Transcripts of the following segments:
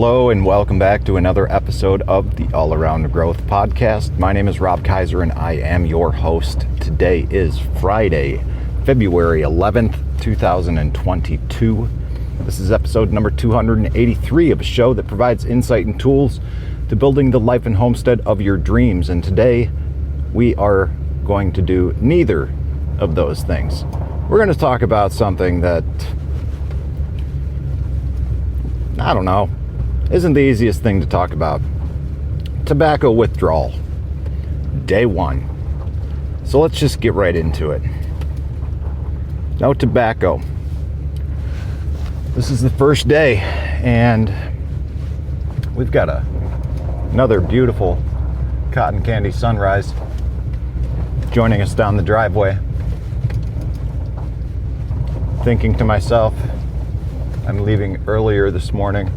Hello and welcome back to another episode of the All Around Growth Podcast. My name is Rob Kaiser and I am your host. Today is Friday, February 11th, 2022. This is episode number 283 of a show that provides insight and tools to building the life and homestead of your dreams. And today we are going to do neither of those things. We're going to talk about something that, I don't know, isn't the easiest thing to talk about. Tobacco withdrawal. Day one. So let's just get right into it. No tobacco. This is the first day and we've got another beautiful cotton candy sunrise joining us down the driveway. Thinking to myself, I'm leaving earlier this morning.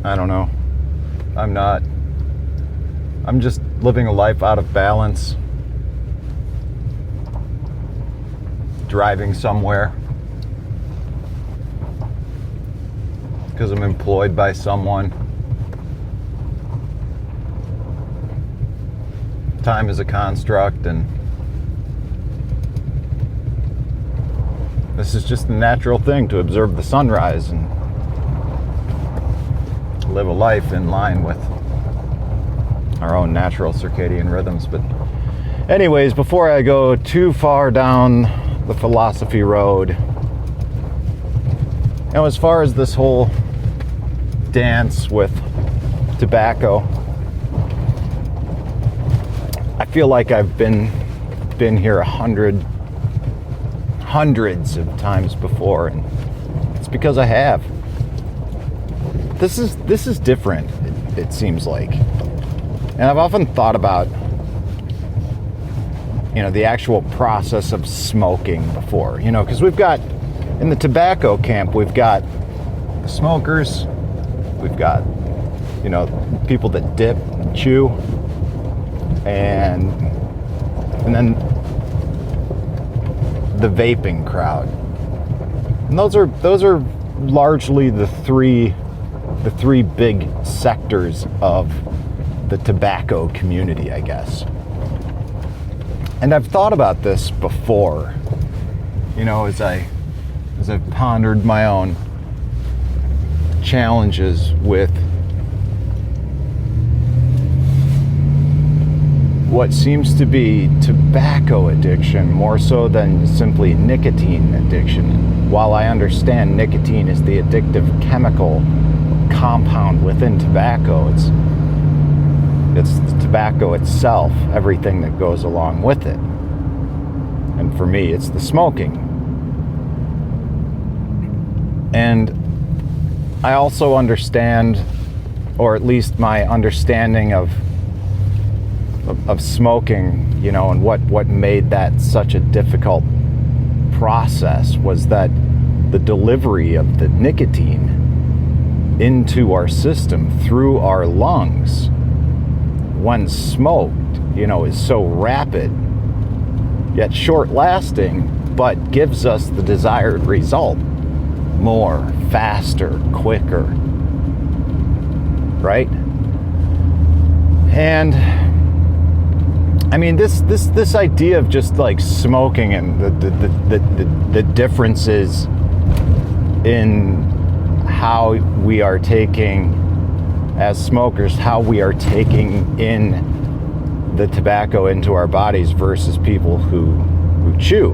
I don't know. I'm not. I'm just living a life out of balance. Driving somewhere. Because I'm employed by someone. Time is a construct, and this is just a natural thing to observe the sunrise and live a life in line with our own natural circadian rhythms. But anyways, before I go too far down the philosophy road, as far as this whole dance with tobacco, I feel like I've been here hundreds of times before, and it's because I have. This is different, it seems like. And I've often thought about, the actual process of smoking before, because we've got, in the tobacco camp, we've got the smokers, we've got, people that dip and chew, and then the vaping crowd. And those are largely the three big sectors of the tobacco community, I guess. And I've thought about this before, as I've pondered my own challenges with what seems to be tobacco addiction more so than simply nicotine addiction. While I understand nicotine is the addictive chemical compound within tobacco, it's the tobacco itself, everything that goes along with it. And for me, it's the smoking. And I also understand, or at least my understanding of smoking, and what made that such a difficult process was that the delivery of the nicotine into our system through our lungs when smoked, is so rapid yet short lasting, but gives us the desired result more, faster, quicker, right? And I mean, this idea of just like smoking and the differences in how we are taking, as smokers, how we are taking in the tobacco into our bodies versus people who chew,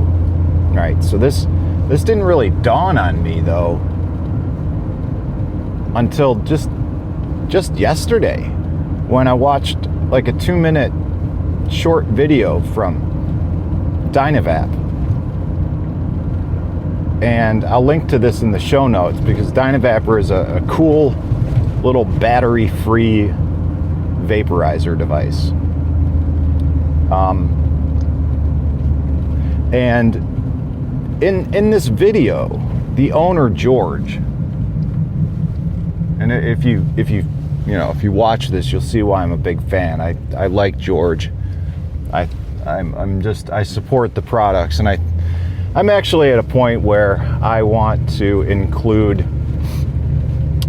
right? So this didn't really dawn on me though until just yesterday when I watched like a 2-minute short video from Dynavap. And I'll link to this in the show notes because Dynavapor is a cool little battery-free vaporizer device. And in this video, the owner George, and if you watch this, you'll see why I'm a big fan. I like George. I support the products, and I'm actually at a point where I want to include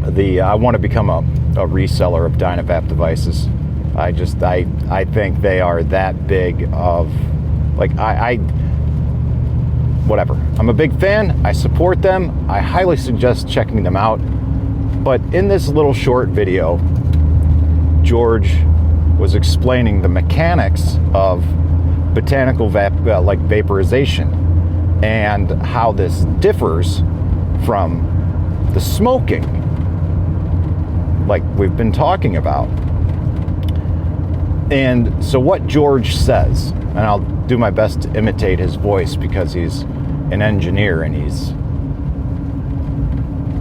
I want to become a reseller of Dynavap devices. I think they are that big of, like, whatever. I'm a big fan. I support them. I highly suggest checking them out. But in this little short video, George was explaining the mechanics of botanical vaporization and how this differs from the smoking, like we've been talking about. And so what George says, and I'll do my best to imitate his voice because he's an engineer, and he's,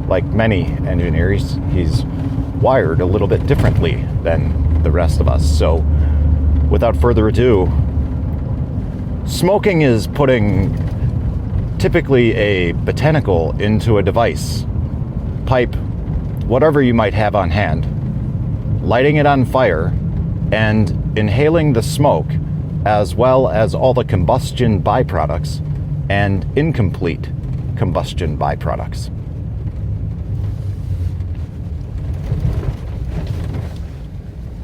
like many engineers, he's wired a little bit differently than the rest of us. So without further ado, smoking is putting typically a botanical into a device, pipe, whatever you might have on hand, lighting it on fire, and inhaling the smoke, as well as all the combustion byproducts and incomplete combustion byproducts.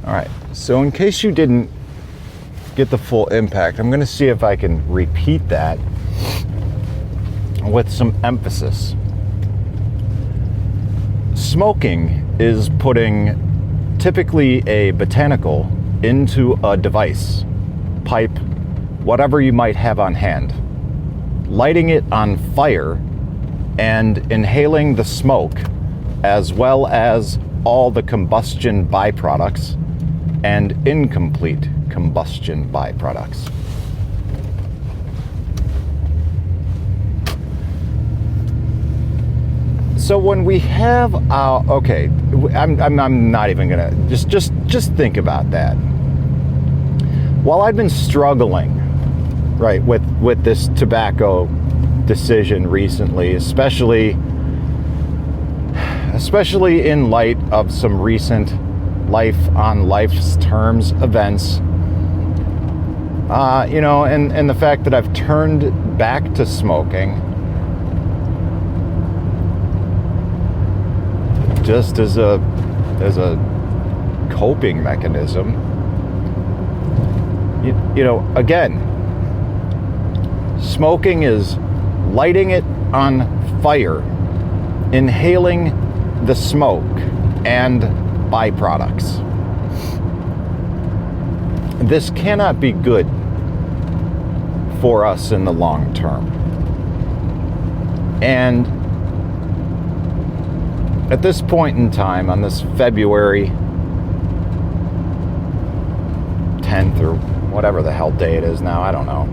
All right, so in case you didn't get the full impact, I'm going to see if I can repeat that with some emphasis. Smoking is putting typically a botanical into a device, pipe, whatever you might have on hand, lighting it on fire and inhaling the smoke, as well as all the combustion byproducts and incomplete combustion byproducts. So when we have okay, I'm not even gonna just think about that. While I've been struggling, right, with this tobacco decision recently, especially in light of some recent life on life's terms events, and the fact that I've turned back to smoking, just as a coping mechanism. Again, smoking is lighting it on fire, inhaling the smoke and byproducts. This cannot be good for us in the long term. And at this point in time, on this February 10th or whatever the hell day it is now, I don't know.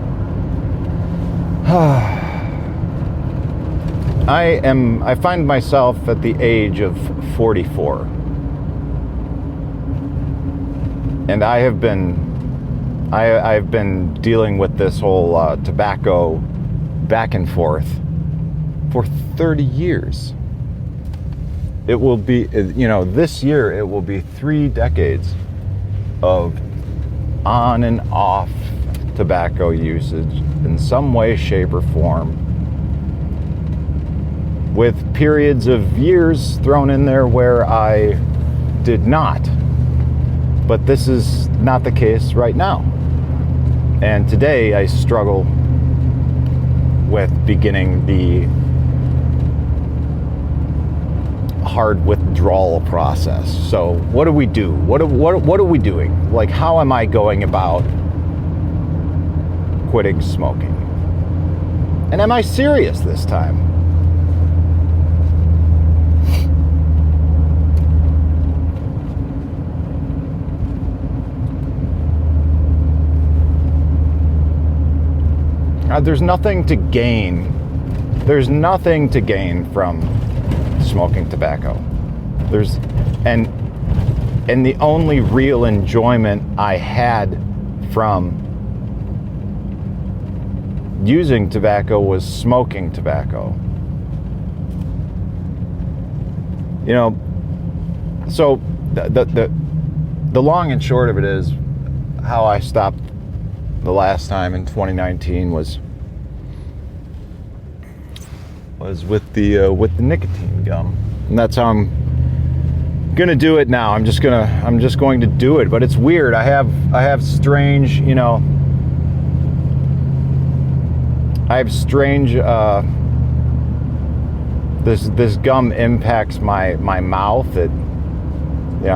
I find myself at the age of 44. And I've been dealing with this whole tobacco back and forth for 30 years. It will be, this year it will be 3 decades of on and off tobacco usage in some way, shape, or form, with periods of years thrown in there where I did not. But this is not the case right now. And today I struggle with beginning the hard withdrawal process. So what do we do? What are we doing? Like, how am I going about quitting smoking? And am I serious this time? There's nothing to gain. There's nothing to gain from smoking tobacco. And the only real enjoyment I had from using tobacco was smoking tobacco. So the long and short of it is, how I stopped the last time in 2019 was was with the nicotine gum, and that's how I'm gonna do it now. I'm just going to do it. But it's weird. I have strange, this gum impacts my mouth. There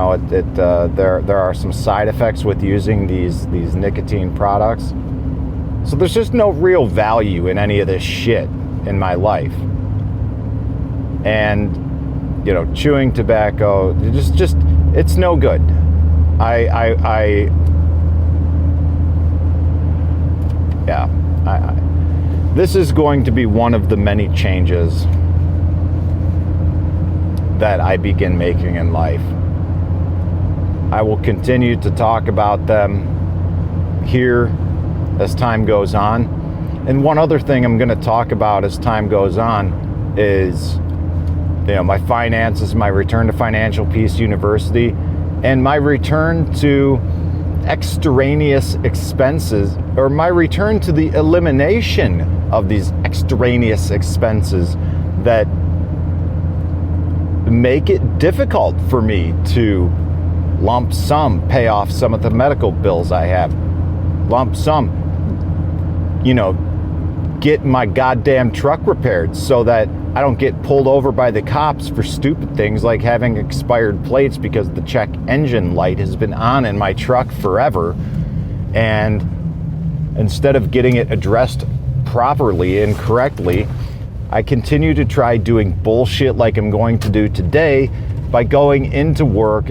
are some side effects with using these nicotine products. So there's just no real value in any of this shit in my life. And chewing tobacco, just it's no good. This is going to be one of the many changes that I begin making in life. I will continue to talk about them here as time goes on. And one other thing I'm going to talk about as time goes on is, my finances, my return to Financial Peace University, and my return to extraneous expenses, or my return to the elimination of these extraneous expenses that make it difficult for me to lump sum pay off some of the medical bills I have, lump sum, get my goddamn truck repaired so that I don't get pulled over by the cops for stupid things like having expired plates because the check engine light has been on in my truck forever, and instead of getting it addressed properly and correctly, I continue to try doing bullshit like I'm going to do today by going into work,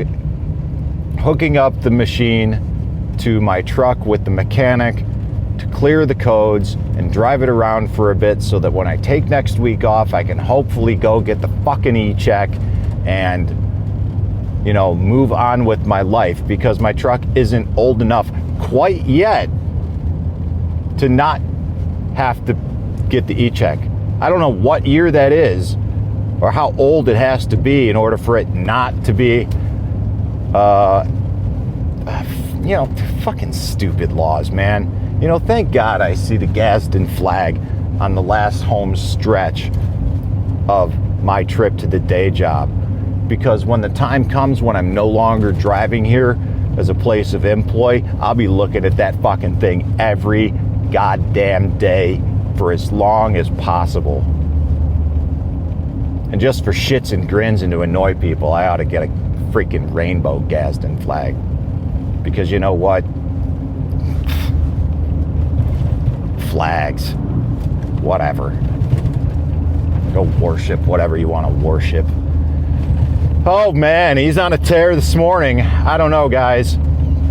hooking up the machine to my truck with the mechanic to clear the codes and drive it around for a bit so that when I take next week off, I can hopefully go get the fucking e-check and, move on with my life, because my truck isn't old enough quite yet to not have to get the e-check. I don't know what year that is or how old it has to be in order for it not to be, fucking stupid laws, man. Thank God I see the Gadsden flag on the last home stretch of my trip to the day job. Because when the time comes when I'm no longer driving here as a place of employ, I'll be looking at that fucking thing every goddamn day for as long as possible. And just for shits and grins and to annoy people, I ought to get a freaking rainbow Gadsden flag. Because you know what? Flags. Whatever. Go worship whatever you want to worship. Oh man, he's on a tear this morning. I don't know, guys.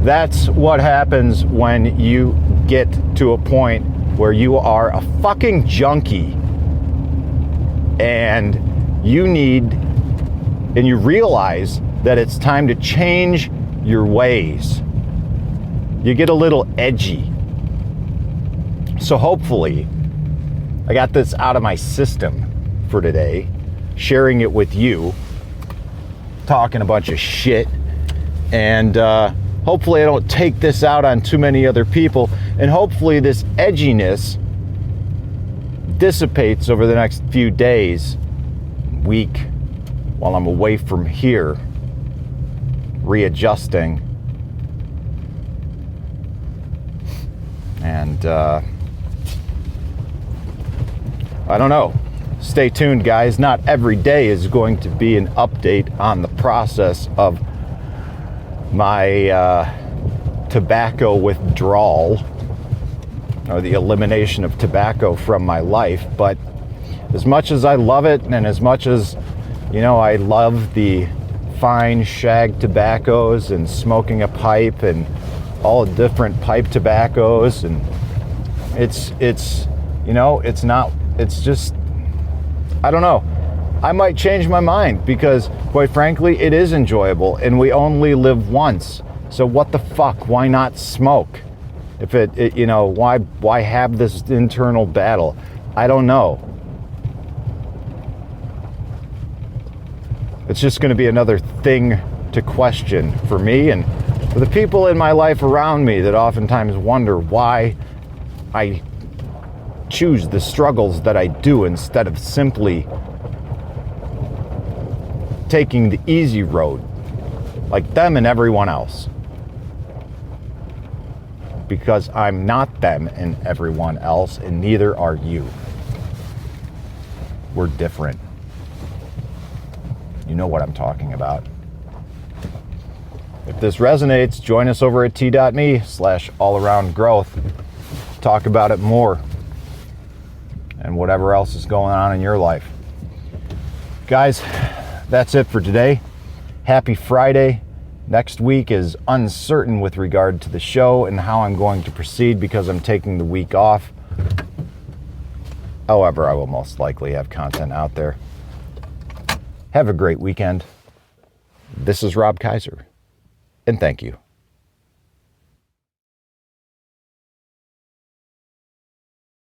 That's what happens when you get to a point where you are a fucking junkie and you realize that it's time to change your ways. You get a little edgy. So hopefully I got this out of my system for today, sharing it with you, talking a bunch of shit, and hopefully I don't take this out on too many other people, and hopefully this edginess dissipates over the next few days, week, while I'm away from here, readjusting. And I don't know. Stay tuned, guys. Not every day is going to be an update on the process of my tobacco withdrawal, or the elimination of tobacco from my life. But as much as I love it, and as much as, I love the fine shag tobaccos and smoking a pipe and all the different pipe tobaccos, and it's just, I don't know. I might change my mind because, quite frankly, it is enjoyable and we only live once. So what the fuck? Why not smoke? If why have this internal battle? I don't know. It's just going to be another thing to question for me and for the people in my life around me that oftentimes wonder why I choose the struggles that I do instead of simply taking the easy road like them and everyone else. Because I'm not them and everyone else, and neither are you. We're different. You know what I'm talking about. If this resonates, join us over at t.me/allaroundgrowth. Talk about it more. And whatever else is going on in your life. Guys, that's it for today. Happy Friday. Next week is uncertain with regard to the show and how I'm going to proceed because I'm taking the week off. However, I will most likely have content out there. Have a great weekend. This is Rob Kaiser, and thank you.